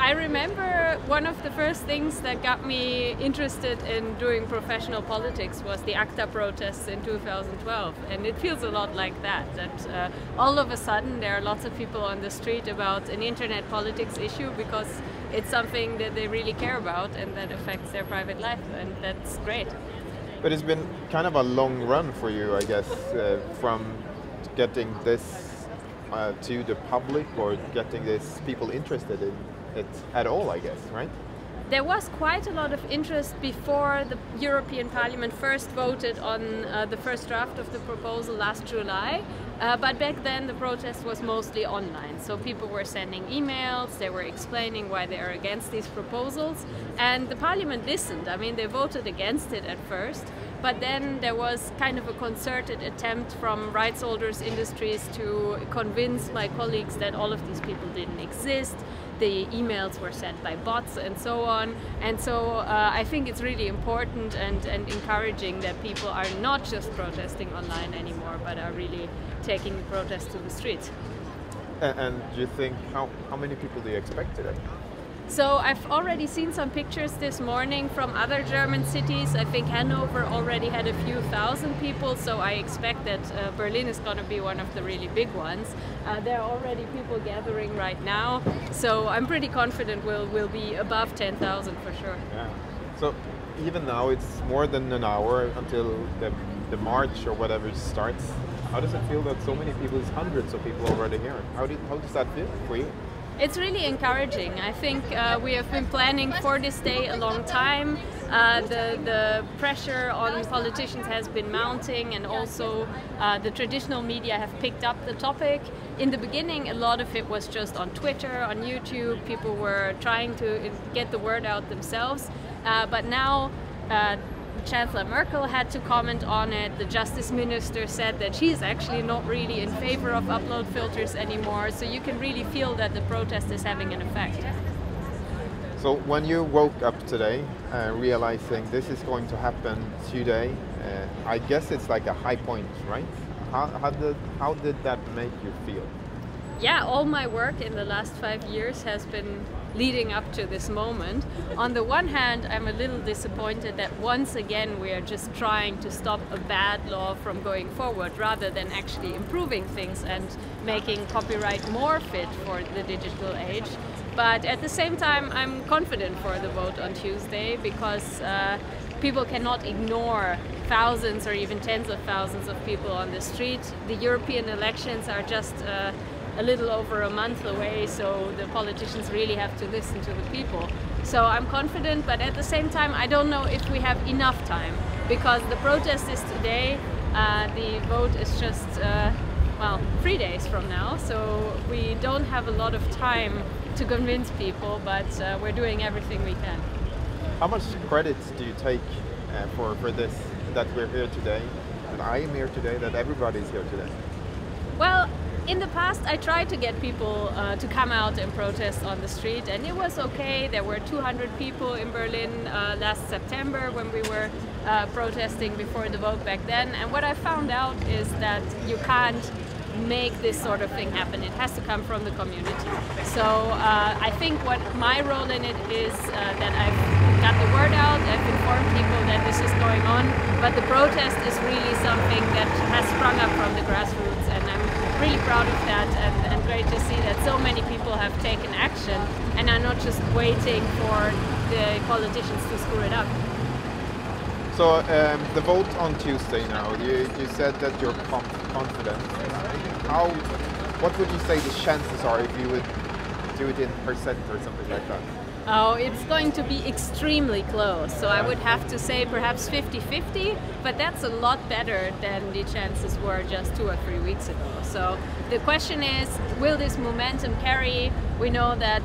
I remember one of the first things that got me interested in doing professional politics was the ACTA protests in 2012, and it feels a lot like that all of a sudden there are lots of people on the street about an internet politics issue because it's something that they really care about and that affects their private life, and that's great. But it's been kind of a long run for you, I guess, from getting this to the public or getting these people interested in it at all, I guess, right? There was quite a lot of interest before the European Parliament first voted on the first draft of the proposal last July, but back then the protest was mostly online. So people were sending emails, they were explaining why they are against these proposals, and the Parliament listened. I mean, they voted against it at first, but then there was kind of a concerted attempt from rights holders, industries to convince my colleagues that all of these people didn't exist. The emails were sent by bots and so on, and so I think it's really important and encouraging that people are not just protesting online anymore, but are really taking the protest to the streets. And do you think, how many people do you expect today? So I've already seen some pictures this morning from other German cities. I think Hanover already had a few thousand people, so I expect that Berlin is going to be one of the really big ones. There are already people gathering right now, so I'm pretty confident we'll be above 10,000 for sure. Yeah. So even now it's more than an hour until the march or whatever starts. How does it feel that so many people, hundreds of people already here? How does that feel for you? It's really encouraging. I think we have been planning for this day a long time. The pressure on politicians has been mounting, and also the traditional media have picked up the topic. In the beginning, a lot of it was just on Twitter, on YouTube. People were trying to get the word out themselves. But now Chancellor Merkel had to comment on it. The Justice Minister said that she's actually not really in favor of upload filters anymore, so you can really feel that the protest is having an effect. So when you woke up today realizing this is going to happen today, I guess it's like a high point, right? How did that make you feel? Yeah, all my work in the last 5 years has been leading up to this moment. On the one hand, I'm a little disappointed that once again we are just trying to stop a bad law from going forward rather than actually improving things and making copyright more fit for the digital age. But at the same time, I'm confident for the vote on Tuesday because people cannot ignore thousands or even tens of thousands of people on the street. The European elections are just a little over a month away, so the politicians really have to listen to the people. So I'm confident, but at the same time I don't know if we have enough time, because the protest is today, the vote is just, well, 3 days from now, so we don't have a lot of time to convince people, but we're doing everything we can. How much credit do you take for this, that we're here today, that I am here today, that everybody's here today? Well, in the past I tried to get people to come out and protest on the street, and it was okay. There were 200 people in Berlin last September when we were protesting before the vote back then, and what I found out is that you can't make this sort of thing happen. It has to come from the community. So I think what my role in it is that I've got the word out, I've informed people that this is going on, but the protest is really something that has sprung up from the grassroots, and I'm really proud of that, and great to see that so many people have taken action and are not just waiting for the politicians to screw it up. So the vote on Tuesday now, you said that you're confident. What would you say the chances are if you would do it in percent or something like that? Oh, it's going to be extremely close. So I would have to say perhaps 50-50, but that's a lot better than the chances were just 2 or 3 weeks ago. So the question is, will this momentum carry? We know that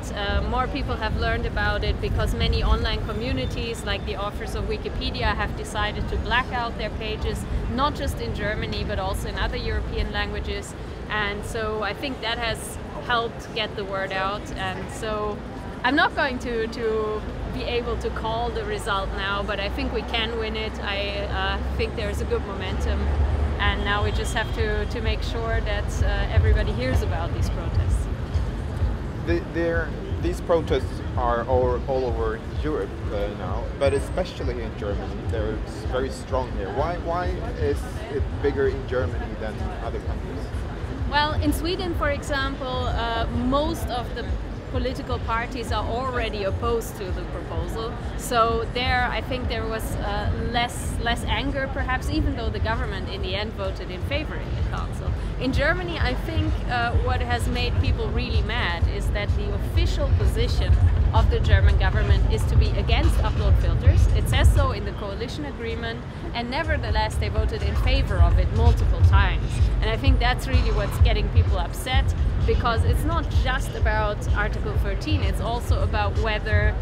more people have learned about it because many online communities, like the authors of Wikipedia, have decided to black out their pages, not just in Germany, but also in other European languages. And so I think that has helped get the word out. And so I'm not going to be able to call the result now, but I think we can win it. I think there's a good momentum, and now we just have to make sure that everybody hears about these protests. These protests are all over Europe now, but especially in Germany, they're very strong here. Why is it bigger in Germany than other countries? Well, in Sweden, for example, most of the political parties are already opposed to the proposal. So there, I think there was less anger, perhaps, even though the government in the end voted in favor in the council. In Germany, I think what has made people really mad is that the official position of the German government is to be against upload filters. It says so in the coalition agreement, and nevertheless they voted in favor of it multiple times. And I think that's really what's getting people upset, because it's not just about Article 13, it's also about whether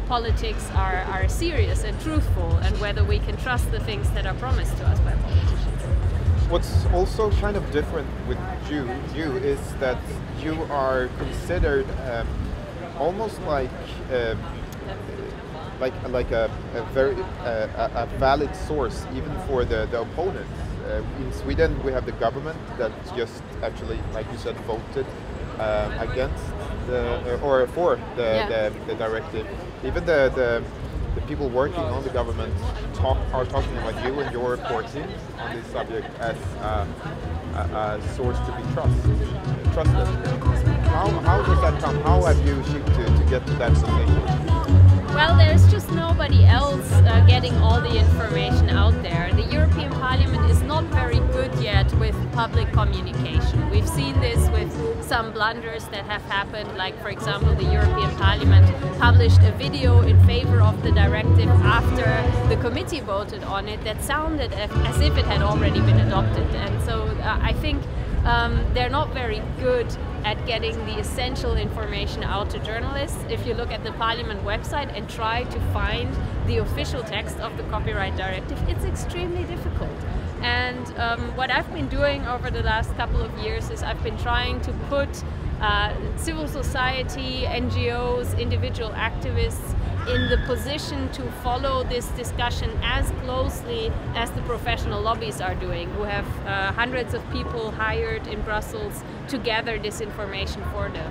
politics are serious and truthful, and whether we can trust the things that are promised to us by politicians. What's also kind of different with you is that you are considered almost like a very valid source even for the opponents. In Sweden, we have the government that just actually, like you said, voted against or for the directive. Even the people working on the government are talking about you and your reporting on this subject as a source to be trusted. How does that come? How have you achieved to get to that position? Well, there's just nobody else getting all the information out there. The European Parliament is not very good yet with public communication. We've seen this with some blunders that have happened, like for example the European Parliament published a video in favor of the directive after the committee voted on it that sounded as if it had already been adopted. And so I think they're not very good at getting the essential information out to journalists. If you look at the Parliament website and try to find the official text of the copyright directive, it's extremely difficult. And what I've been doing over the last couple of years is I've been trying to put civil society, NGOs, individual activists in the position to follow this discussion as closely as the professional lobbies are doing, who have hundreds of people hired in Brussels to gather this information for them.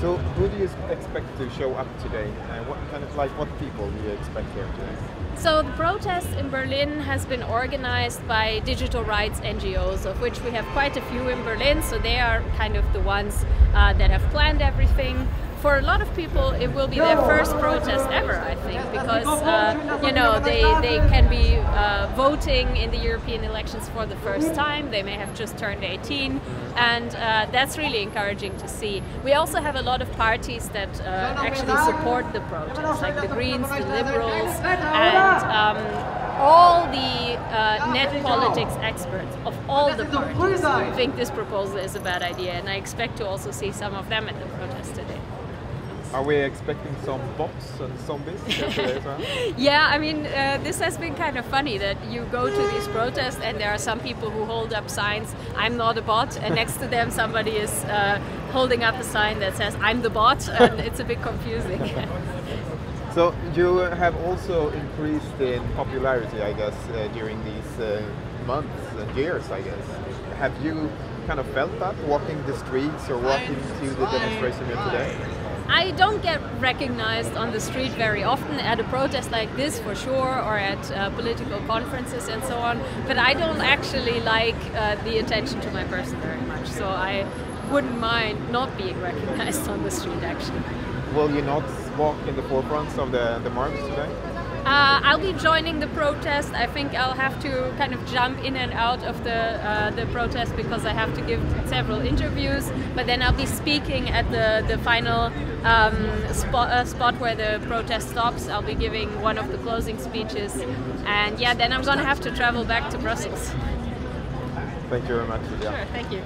So who do you expect to show up today? What people do you expect here today? So the protest in Berlin has been organized by digital rights NGOs, of which we have quite a few in Berlin, so they are kind of the ones that have planned everything. For a lot of people, it will be their first protest ever, I think, because you know, they can be voting in the European elections for the first time. They may have just turned 18, and that's really encouraging to see. We also have a lot of parties that actually support the protest, like the Greens, the Liberals, and all the net politics experts of all the parties think this proposal is a bad idea, and I expect to also see some of them at the protest today. Are we expecting some bots and zombies today as well? Yeah, I mean, this has been kind of funny that you go to these protests and there are some people who hold up signs, "I'm not a bot," and next to them somebody is holding up a sign that says, "I'm the bot," and it's a bit confusing. So you have also increased in popularity, I guess, during these months and years, I guess. Have you kind of felt that walking the streets or walking to the demonstration here today? I don't get recognized on the street very often at a protest like this, for sure, or at political conferences and so on, but I don't actually like the attention to my person very much, so I wouldn't mind not being recognized on the street, actually. Will you not walk in the forefronts of the march today? I'll be joining the protest. I think I'll have to kind of jump in and out of the protest because I have to give several interviews, but then I'll be speaking at the final spot where the protest stops. I'll be giving one of the closing speeches, and yeah, then I'm going to have to travel back to Brussels. Thank you very much. Sure, thank you.